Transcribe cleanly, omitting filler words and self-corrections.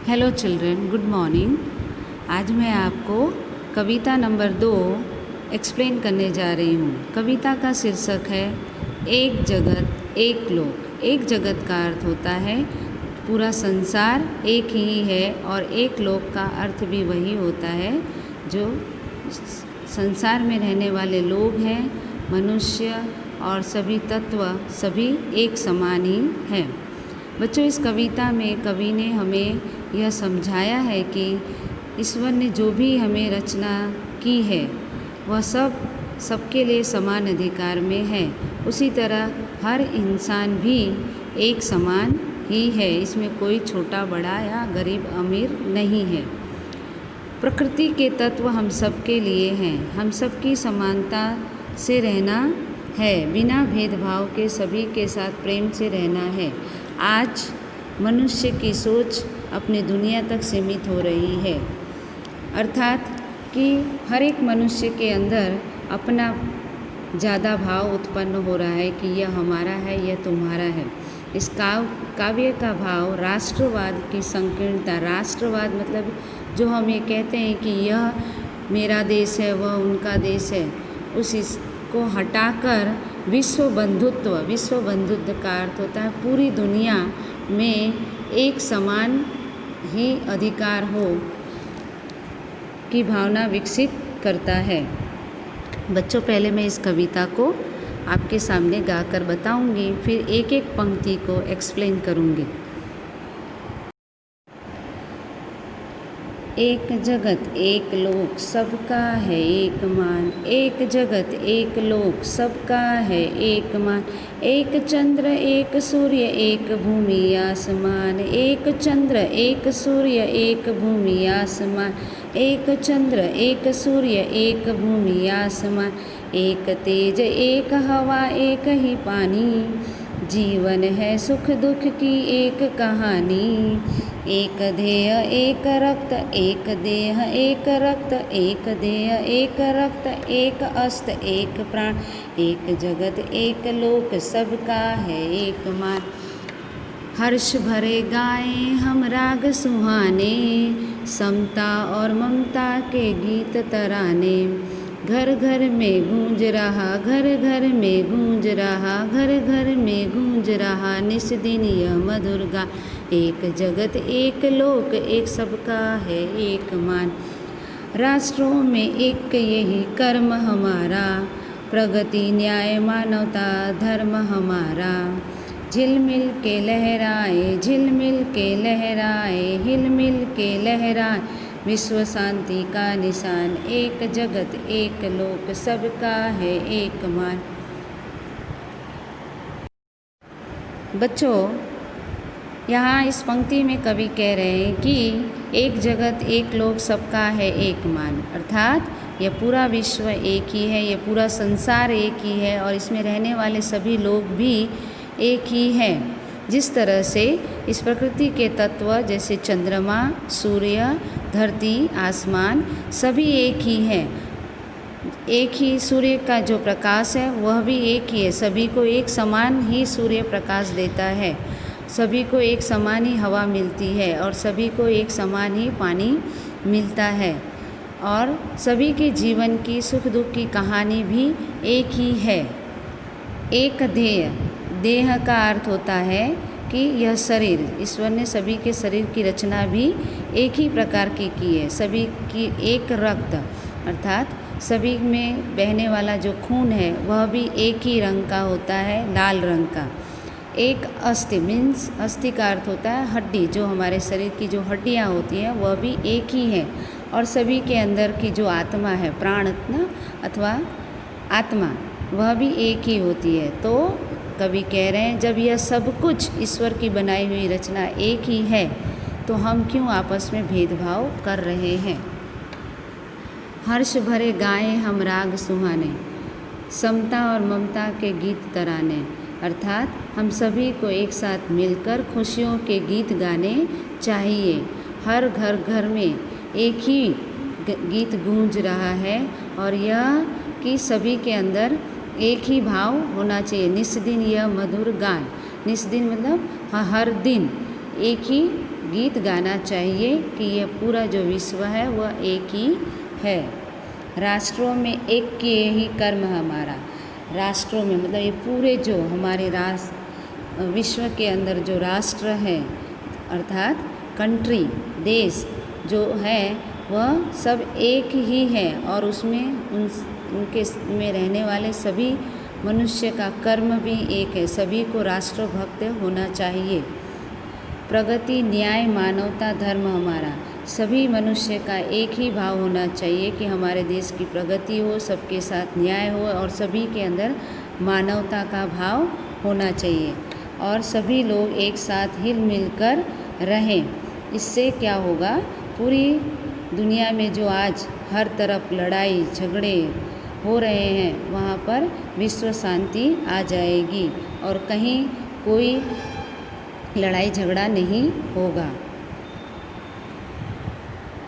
Hello children, good morning. आज मैं आपको कविता नंबर 2 एक्सप्लेन करने जा रही हूँ। कविता का शीर्षक है एक जगत एक लोक। एक जगत का अर्थ होता है पूरा संसार एक ही है, और एक लोक का अर्थ भी वही होता है जो संसार में रहने वाले लोग हैं, मनुष्य और सभी तत्व सभी एक समान ही हैं। बच्चों, इस कविता में कवि ने हमें यह समझाया है कि ईश्वर ने जो भी हमें रचना की है वह सबके लिए समान अधिकार में है। उसी तरह हर इंसान भी एक समान ही है, इसमें कोई छोटा बड़ा या गरीब अमीर नहीं है। प्रकृति के तत्व हम सबके लिए हैं, हम सबकी समानता से रहना है, बिना भेदभाव के सभी के साथ प्रेम से रहना है। आज मनुष्य की सोच अपनी दुनिया तक सीमित हो रही है, अर्थात कि हर एक मनुष्य के अंदर अपना ज़्यादा भाव उत्पन्न हो रहा है कि यह हमारा है, यह तुम्हारा है। इस काव्य का भाव राष्ट्रवाद की संकीर्णता। राष्ट्रवाद मतलब जो हम ये कहते हैं कि यह मेरा देश है, वह उनका देश है, को हटाकर विश्व बंधुत्व का अर्थ होता है पूरी दुनिया में एक समान ही अधिकार हो की भावना विकसित करता है। बच्चों, पहले मैं इस कविता को आपके सामने गाकर बताऊंगी, फिर एक एक पंक्ति को एक्सप्लेन करूंगी। एक जगत एक लोक सबका है एक मान, एक जगत एक लोक सबका है एक मान। एक चंद्र एक सूर्य एक भूमि आसमान, एक चंद्र एक सूर्य एक भूमि आसमान। एक चंद्र एक सूर्य एक भूमि आसमान। एक तेज एक हवा एक ही पानी, जीवन है सुख दुख की एक कहानी। एक ध्येय एक रक्त एक देह एक रक्त, एक ध्येय एक रक्त एक अस्त्र एक प्राण। एक जगत एक लोक सबका है एक मान। हर्ष भरे गाएं हम राग सुहाने, समता और ममता के गीत तराने। घर घर में गूंज रहा, घर घर में गूंज रहा, घर घर में गूंज रहा निस दिन यह मधुर गान। एक जगत एक लोक एक सबका है एक मान। राष्ट्रों में एक यही कर्म हमारा, प्रगति न्याय मानवता धर्म हमारा। झिलमिल के लहराए झिलमिल के लहराए, हिलमिल के लहराए विश्व शांति का निशान। एक जगत एक लोक सबका है एक मान। बच्चों, यहाँ इस पंक्ति में कवि कह रहे हैं कि एक जगत एक लोक सबका है एक मान, अर्थात यह पूरा विश्व एक ही है, यह पूरा संसार एक ही है, और इसमें रहने वाले सभी लोग भी एक ही हैं। जिस तरह से इस प्रकृति के तत्व जैसे चंद्रमा, सूर्य, धरती, आसमान सभी एक ही हैं। एक ही सूर्य का जो प्रकाश है वह भी एक ही है, सभी को एक समान ही सूर्य प्रकाश देता है, सभी को एक समान ही हवा मिलती है, और सभी को एक समान ही पानी मिलता है, और सभी के जीवन की सुख दुख की कहानी भी एक ही है। एक ध्येय, देह का अर्थ होता है कि यह शरीर, ईश्वर ने सभी के शरीर की रचना भी एक ही प्रकार की है, सभी की एक रक्त, अर्थात सभी में बहने वाला जो खून है वह भी एक ही रंग का होता है, लाल रंग का। एक अस्थि, मीन्स अस्थि का अर्थ होता है हड्डी, जो हमारे शरीर की जो हड्डियाँ होती हैं वह भी एक ही है, और सभी के अंदर की जो आत्मा है, प्राण अथवा आत्मा, वह भी एक ही होती है। तो कवि कह रहे हैं जब यह सब कुछ ईश्वर की बनाई हुई रचना एक ही है तो हम क्यों आपस में भेदभाव कर रहे हैं। हर्ष भरे गाएं हम राग सुहाने, समता और ममता के गीत तराने, अर्थात हम सभी को एक साथ मिलकर खुशियों के गीत गाने चाहिए। हर घर घर में एक ही गीत गूंज रहा है, और यह कि सभी के अंदर एक ही भाव होना चाहिए। निस दिन यह मधुर गान, निस दिन मतलब हर दिन एक ही गीत गाना चाहिए कि यह पूरा जो विश्व है वह एक ही है। राष्ट्रों में एक के ही कर्म हमारा। राष्ट्रों में मतलब ये पूरे जो हमारे विश्व के अंदर जो राष्ट्र है अर्थात कंट्री, देश जो है वह सब एक ही है और उसमें उनके में रहने वाले सभी मनुष्य का कर्म भी एक है। सभी को राष्ट्रभक्त होना चाहिए। प्रगति, न्याय, मानवता, धर्म हमारा। सभी मनुष्य का एक ही भाव होना चाहिए कि हमारे देश की प्रगति हो, सबके साथ न्याय हो और सभी के अंदर मानवता का भाव होना चाहिए और सभी लोग एक साथ हिल मिल कर रहें। इससे क्या होगा, पूरी दुनिया में जो आज हर तरफ लड़ाई झगड़े हो रहे हैं वहाँ पर विश्व शांति आ जाएगी और कहीं कोई लड़ाई झगड़ा नहीं होगा।